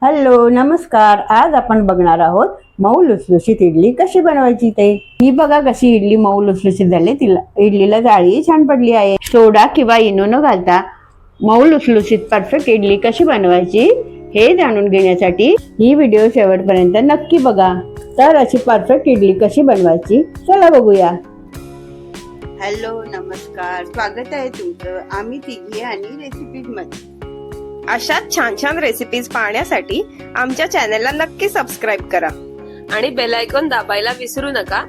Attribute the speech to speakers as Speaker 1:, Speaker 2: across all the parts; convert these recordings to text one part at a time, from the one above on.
Speaker 1: Hello नमस्कार. आज आपण बघणार आहोत मऊ लुसलुशीत इडली कशी बनवायची ते. ही बघा कशी इडली मऊ लुसलुशीत झाली. तिला इडलीला जाळी छान पडली आहे. सोडा किंवा इनो न घालता मऊ लुसलुशीत परफेक्ट इडली कशी बनवायची हे जाणून घेण्यासाठी ही व्हिडिओ शेवटपर्यंत नक्की बघा. तर अशी परफेक्ट इडली कशी बनवायची चला बघूया. हॅलो नमस्कार, स्वागत आहे तुमचं आम्ही तिघी आणि रेसिपीज मध्ये.
Speaker 2: अशाच छान छान रेसिपीज पाहण्यासाठी आमच्या चॅनलला नक्की सबस्क्राईब करा आणि बेल आयकॉन दाबायला विसरू नका,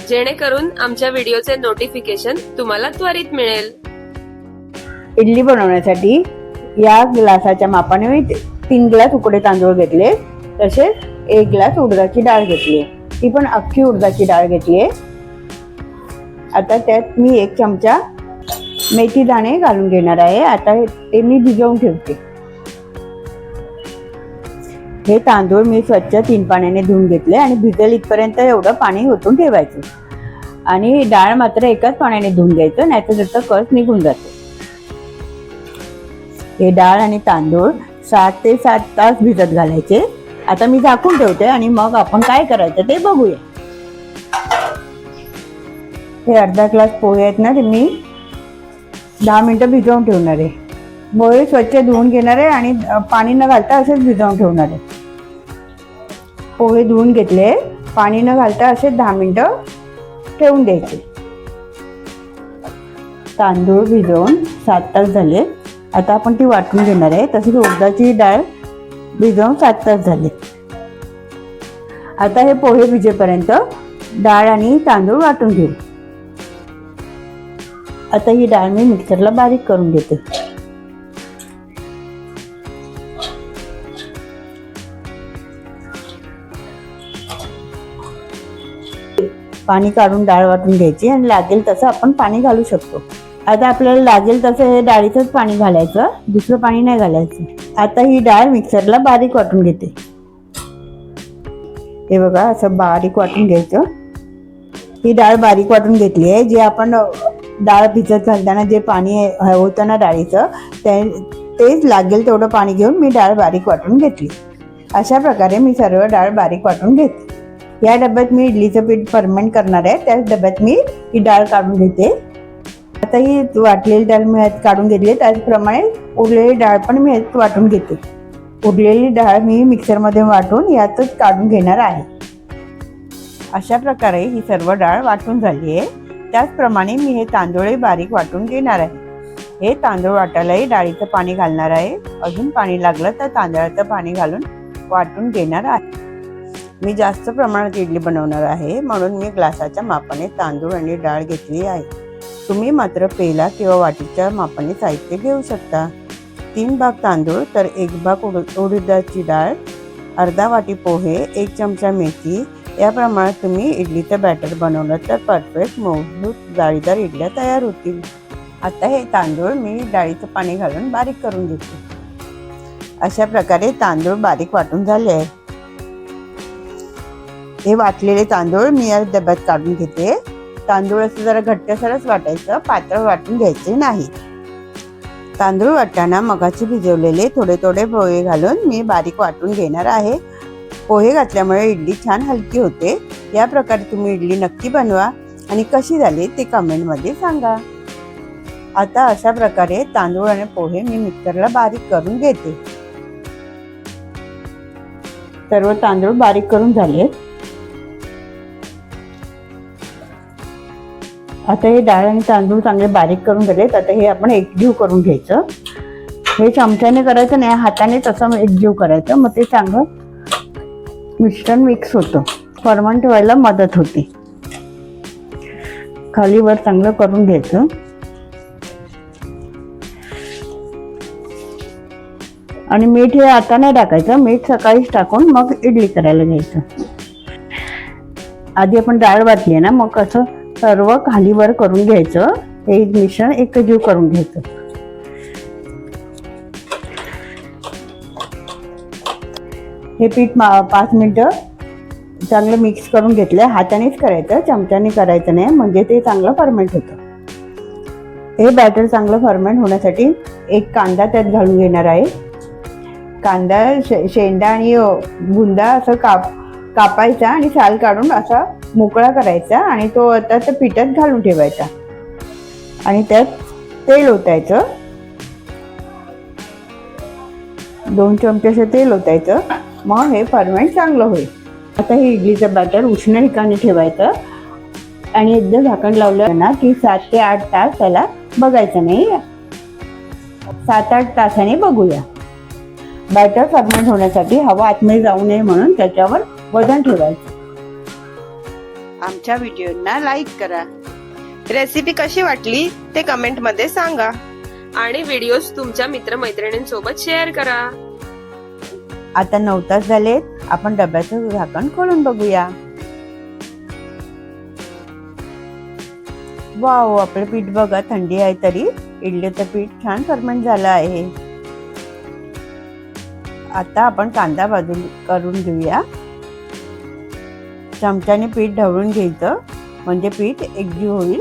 Speaker 2: जेणेकरून आमच्या व्हिडिओचे नोटिफिकेशन तुम्हाला त्वरित मिळेल.
Speaker 1: इडली बनवण्यासाठी या ग्लासाच्या मापाने मी 3 ग्लास उकडे तांदूळ घेतले. तसेच 1 ग्लास उडदाची डाळ घेतली. ती पण अख्खी उडदाची डाळ घेतली. आता त्यात मी 1 चमचा मेथी दाणे घालून घेणार आहे. आता ते मी भिजवून ठेवते. हे तांदूळ मी स्वच्छ 3 पाण्याने धुवून घेतले आणि भिजेल इथपर्यंत एवढं पाणी ओतून ठेवायचं. आणि डाळ मात्र एकाच पाण्याने धुवून घ्यायचं, नाहीतर त्याचा कस निघून जातो. हे डाळ आणि तांदूळ 6 ते 7 तास भिजत घालायचे. आता मी झाकून ठेवते आणि मग आपण काय करायचं ते बघूया. हे अर्धा ग्लास पोहे आहेत ना, ते मी 10 मिनिटं भिजवून ठेवणार आहे. पोहे स्वच्छ धुवून घेणार आहे आणि पाणी न घालता असेच भिजवून ठेवणार आहे. पोहे धुवून घेतले, पाणी न घालता असे 10 मिनिटं ठेवून द्यायचे. तांदूळ भिजवून 7 तास झाले. आता आपण ती वाटून घेणार आहे. तसेच उडदाची डाळ भिजवून 7 तास झाले. आता हे पोहे भिजेपर्यंत डाळ आणि तांदूळ वाटून घेऊ. आता ही डाळ मी मिक्सरला बारीक करून घेते. पाणी काढून डाळ वाटून घ्यायची आणि लागेल तसं आपण पाणी घालू शकतो. आता आपल्याला लागेल तसं हे डाळीचंच पाणी घालायचं, दुसरं पाणी नाही घालायचं. आता ही डाळ मिक्सरला बारीक वाटून घेते. हे बघा असं बारीक वाटून घ्यायचं. ही डाळ बारीक वाटून घेतली आहे. जे आपण डाळ भिजत घालताना जे पाणी होतं ना डाळीचं, तेच लागेल तेवढं पाणी घेऊन मी डाळ बारीक वाटून घेतली. अशा प्रकारे मी सर्व डाळ बारीक वाटून घेते. या डब्यात मी इडलीचं पीठ फर्मेंट करणार आहे. त्याच डब्यात मी ही डाळ काढून घेते. आता ही वाटलेली डाळ मी ह्यात काढून घेतली. त्याचप्रमाणे उरलेली डाळ पण मी ह्यात वाटून घेते. उरलेली डाळ मी मिक्सरमध्ये वाटून यातच काढून घेणार आहे. अशा प्रकारे ही सर्व डाळ वाटून झाली आहे. त्याचप्रमाणे मी हे तांदूळ बारीक वाटून घेणार आहे. हे तांदूळ वाटायलाही डाळीचं पाणी घालणार आहे. अजून पाणी लागलं तर तांदळाचं पाणी घालून वाटून घेणार आहे. मी जास्त प्रमाणात इडली बनवणार आहे, म्हणून मी ग्लासाच्या मापाने तांदूळ आणि डाळ घेतली आहे. तुम्ही मात्र पेला किंवा वाटीच्या मापाने साहित्य घेऊ शकता. 3 भाग तांदूळ तर 1 भाग उडदाची डाळ, अर्धा वाटी पोहे, 1 चमचा मेथी या प्रमाणात तुम्ही इडलीचं बॅटर बनवलं तर परफेक्ट मऊसूत जाळीदार इडल्या तयार होतील. आता हे तांदूळ मी डाळीचं पाणी घालून बारीक करून घेते. अशा प्रकारे तांदूळ बारीक वाटून झाले आहे. हे वाटलेले तांदूळ मी या डब्यात काढून घेते. तांदूळ असं जरा घट्टसरच वाटायचं, पातळ वाटून घ्यायचे नाही. तांदूळ वाटताना मगाची भिजवलेले थोडे थोडे पोहे घालून मी बारीक वाटून घेणार आहे. पोहे घातल्यामुळे इडली छान हलकी होते. या प्रकारे तुम्ही इडली नक्की बनवा आणि कशी झाली ते कमेंटमध्ये सांगा. आता अशा प्रकारे तांदूळ आणि पोहे मी मिक्सरला बारीक करून घेते. सर्व तांदूळ बारीक करून झाले. आता हे डाळ आणि तांदूळ चांगले बारीक करून घेतलेत. आता हे आपण एकजीव करून घ्यायचं. हे चमच्याने करायचं नाही, हाताने तसं एकजीव करायचं. मग ते चांगलं मिश्रण मिक्स होतं, फर्मंट व्हायला मदत होते. खाली वर चांगलं करून घ्यायचं. आणि मीठ हे आता नाही टाकायचं, मीठ सकाळीच टाकून मग इडली करायला घ्यायचं. आधी आपण डाळ वाटली आहे ना, मग असं सर्व खाली वर करून घ्यायचं. हे मिश्रण एकजीव करून घ्यायचं. हे पीठ 5 मिनिटं चांगलं मिक्स करून घेतलं. हातानेच करायचं, चमच्याने करायचं नाही, म्हणजे ते चांगलं फर्मेंट होतं. हे बॅटर चांगलं फर्मेंट होण्यासाठी 1 कांदा त्यात घालून घेणार आहे. कांदा शेंडा आणि बुंदा असं कापायचा आणि साल काढून असा मोकळा करायचा आणि तो आता त्या पिठात घालून ठेवायचा आणि त्यात तेल ओतायचं. 2 चमचे असं तेल ओतायचं. मग हे फर्मेंट चांगलं होईल. आता हे इडलीचं बॅटर उष्ण ठिकाणी ठेवायचं आणि एकदा झाकण लावलं ना की 7 ते 8 तास त्याला बघायचं नाही. 7-8 तासाने बघूया. बॅटर फर्मेंट होण्यासाठी हवा आतमध्ये जाऊ नये म्हणून त्याच्यावर वजन ठेवायचं. आमच्या व्हिडिओना लाईक करा.
Speaker 2: रेसिपी कशी वाटली ते कमेंट मध्ये सांगा आणि व्हिडिओज तुमच्या मित्रमैत्रिणींसोबत शेअर करा.
Speaker 1: आता 9 तास झालेत. आपण डब्याचं झाकण खोलून बघूया. वाव, आपलं पीठ बघा, थंडी आहे तरी इडलीचं पीठ छान फर्मेंट झालं आहे. आता आपण कांदा बाजूला करून घेऊया. चमच्याने पीठ ढवळून घ्यायचं म्हणजे पीठ एकजीव होईल.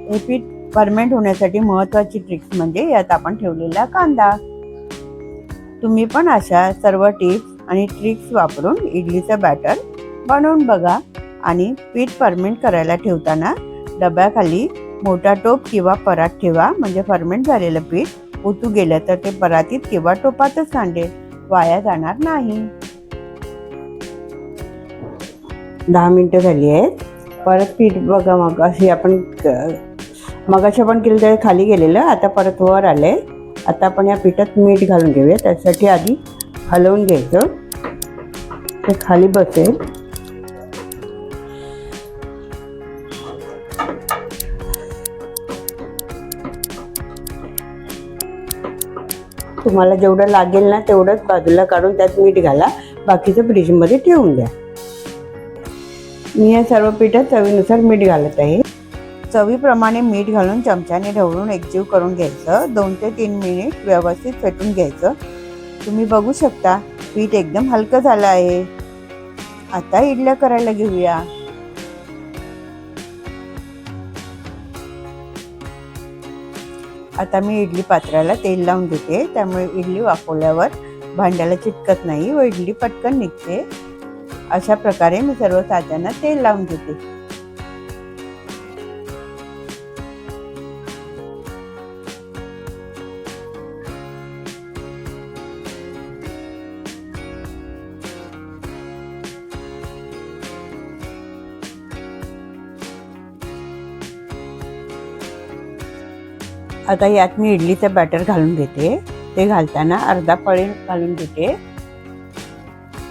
Speaker 1: हे पीठ फर्मेंट होण्यासाठी महत्वाची ट्रिक्स म्हणजे यात आपण ठेवलेला कांदा. तुम्ही पण अशा सर्व टिप्स आणि ट्रिक्स वापरून इडलीचं बॅटर बनवून बघा आणि पीठ फर्मेंट करायला ठेवताना डब्याखाली मोठा टोप किंवा परात ठेवा म्हणजे फर्मेंट झालेलं पीठ ओतू गेलं तर ते परातीत किंवा टोपातच सांडेल, वाया जाणार नाही. 10 मिनिटं झाली आहेत. परत पीठ बघा, मगाशी आपण केलं तर खाली गेलेलं, आता परत वर आलंय. आता आपण या पिठात मीठ घालून घेऊया. त्यासाठी आधी हलवून घ्यायचं, ते खाली बसेल. तुम्हाला जेवढं लागेल ना तेवढंच बाजूला काढून त्यात मीठ घाला. बाकीचं फ्रीजमध्ये ठेवून द्या. मी या सर्व पिठात चवीनुसार मीठ घालत आहे. चवीप्रमाणे मीठ घालून चमच्याने ढवळून एकजीव करून घ्यायचं. 2 ते 3 मिनिट व्यवस्थित फेटून घ्यायचं. तुम्ही बघू शकता पीठ एकदम हलकं झालं आहे. आता इडल्या करायला घेऊया. आता मी इडली पात्राला तेल लावून घेते, त्यामुळे इडली वाफवल्यावर भांड्याला चिटकत नाही व इडली पटकन निघते. अशा प्रकारे मी सर्व साच्यांना तेल लावून घेते. आता यात मी इडलीचं बॅटर घालून घेते. ते घालताना अर्धा पळी घालून घेते.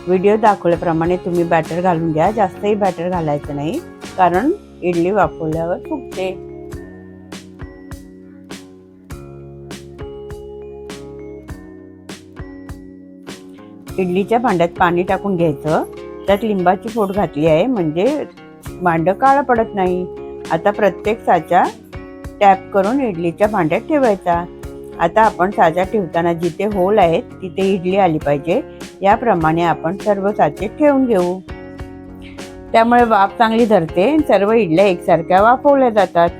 Speaker 1: व्हिडिओ दाखवल्याप्रमाणे तुम्ही बॅटर घालून घ्या. जास्तही बॅटर घालायचं नाही कारण इडली वाफवल्यावर फुगते. इडलीच्या भांड्यात पाणी टाकून घ्यायचं. त्यात लिंबाची फोड घातली आहे म्हणजे भांडं काळं पडत नाही. आता प्रत्येक साचा टॅप करून इडलीच्या भांड्यात ठेवायचा. आता आपण साचा ठेवताना जिथे होल आहेत तिथे इडली आली पाहिजे याप्रमाणे आपण सर्व साचे ठेवून घेऊ. त्यामुळे वाफ चांगली धरते. सर्व इडल्या एकसारख्या वाफवल्या जातात.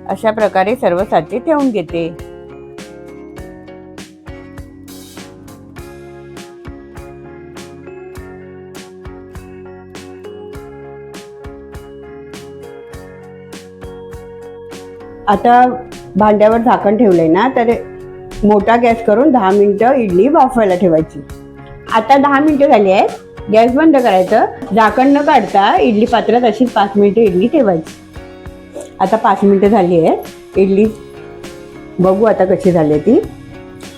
Speaker 1: अशा प्रकारे सर्व साचे ठेवून घेते. आता भांड्यावर झाकण ठेवलंय ना तर मोठा गॅस करून 10 मिनिटं इडली वाफवायला ठेवायची. आता 10 मिनिटं झाली आहेत. गॅस बंद करायचं. झाकण न काढता इडली पात्रात अशी 5 मिनिटं इडली ठेवायची. आता 5 मिनिटं झाली आहेत. इडली बघू आता कशी झाली ती.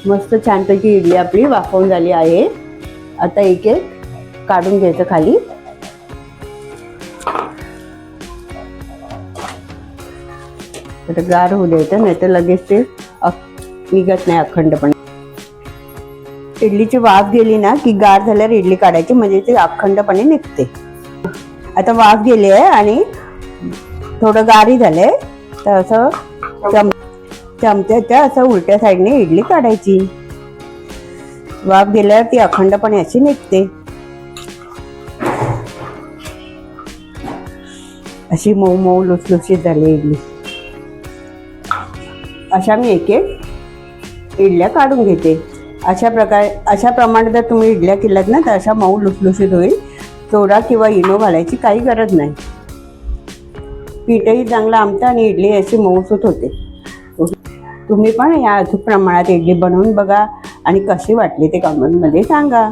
Speaker 1: मस्त छानपैकी इडली आपली वाफवून झाली आहे. आता एक एक काढून घ्यायचं खाली. आता गार होऊ द्यायचं नाही तर लगेच ते निघत नाही अखंडपणे. इडलीची वाफ गेली ना की गार झाल्यावर इडली काढायची म्हणजे ते अखंडपणे निघते. आता वाफ गेली आहे आणि थोडं गारही झालंय तर असं चमच्याच्या असं उलट्या साईडने इडली काढायची. वाफ गेल्यावर ती अखंडपणे अशी निघते. अशी मऊ मऊ लुसलुशीत झाली इडली. अशा मी एक एक इडल्या काढून घेते. अशा प्रमाणे जर तुम्ही इडल्या केल्यात ना तर अशा मऊ लुसलुशीत होईल. सोडा किंवा इनो घालायची काही गरज नाही. पीठही चांगलं आमतं आणि इडली अशी मऊसूत होते. तुम्ही पण या अचूक प्रमाणात इडली बनवून बघा आणि कशी वाटली ते कमेंटमध्ये सांगा.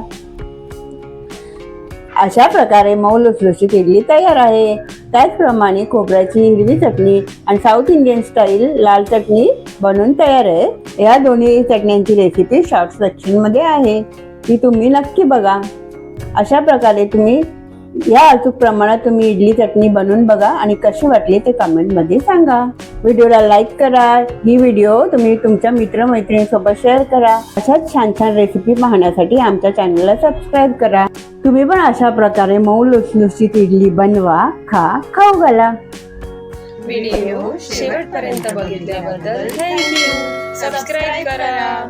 Speaker 1: अशा प्रकारे मऊ लुसलुशीत इडली तयार आहे. त्याचप्रमाणे खोबऱ्याची हिरवी चटणी आणि साऊथ इंडियन स्टाईल लाल चटणी बनवून तयार आहे. या दोन्ही चटण्यांची रेसिपी शॉर्ट सेक्शनमध्ये आहे, ती तुम्ही नक्की बघा. अशा प्रकारे तुम्ही या अचूक प्रमाणात तुम्ही इडली चटणी बनवून बघा आणि कशी वाटली ते कमेंटमध्ये सांगा. व्हिडिओला लाईक करा. ही व्हिडिओ तुम्ही तुमच्या मित्रमैत्रिणींसोबत शेअर करा. अशाच छान छान रेसिपी पाहण्यासाठी आमच्या चॅनलला सबस्क्राईब करा. तुम्ही पण अशा प्रकारे मऊ लुसलुशीत इडली बनवा, खाऊ घाला.
Speaker 2: व्हिडिओ शेवटपर्यंत बघितल्याबद्दल थँक्यू. सबस्क्राईब करा.